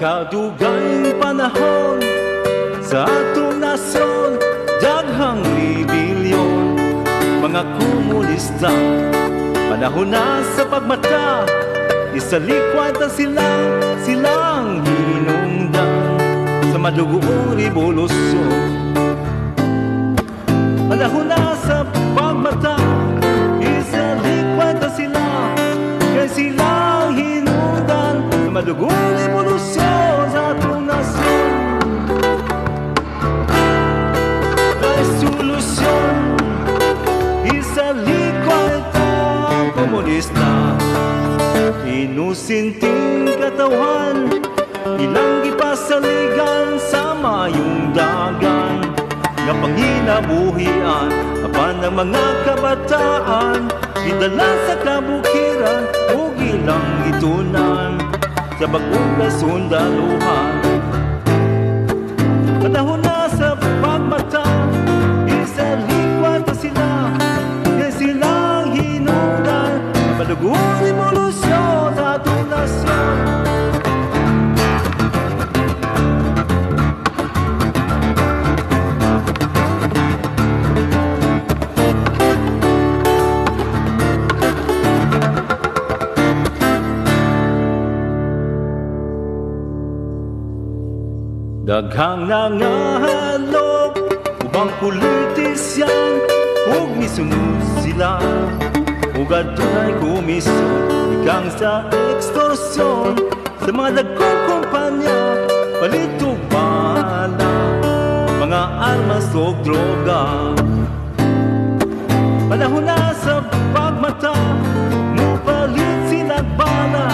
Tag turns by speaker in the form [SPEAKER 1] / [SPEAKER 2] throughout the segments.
[SPEAKER 1] kadugay panahon sa atong nasyon, daghang rebelyon, mga komunista. Panahon na sa pagmata, isalikwad na silang hinungdan sa madugoong revolusyon. Panahon na sa pagmata, isalikwad na sila, kaya silang hinungdan sa madugoong revolusyon sa atong nasyon. May solusyon, isalikwad ang komunista. Inusinting katawan, ilang ipasaligan sa mayong dagan, nga panginabuhian apan ng mga kabataan, idala sa kabukiran o ilang itunan sa bagong kasundaluhan. Panahon na sa pagmata, isalikwad na sila, kaya silang hinungdan sa malugong revolusyon sa atong nasyon. Daghang nangahalok, ubang politisyan, ug misunod sila, ug adunay komisyon, ikang sa ekstorsyon, sa mga dagkong kumpanya, palitog bala, mga armas o droga. Panahon na sa pagmata, mupalit silang bala,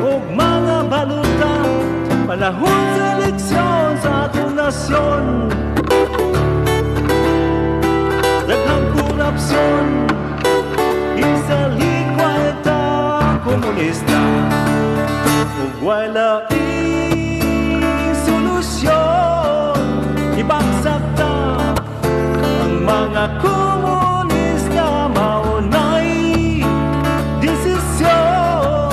[SPEAKER 1] ug mga baluta, panahon sa eleksyon sa atong nasyon. Daghang korupsyon, isalikwad ang komunista, ug wala solusyon, ibagsak ta ang mga komunista. Maunay desisyon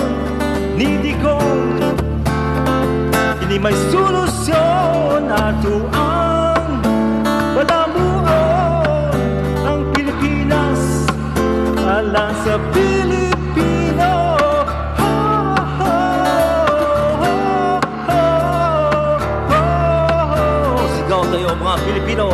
[SPEAKER 1] ni Digong, hindi may solusyon, ato ang palamuon ang Pilipinas, alang sa Pilipino. Sigaw tayo mga Pilipino.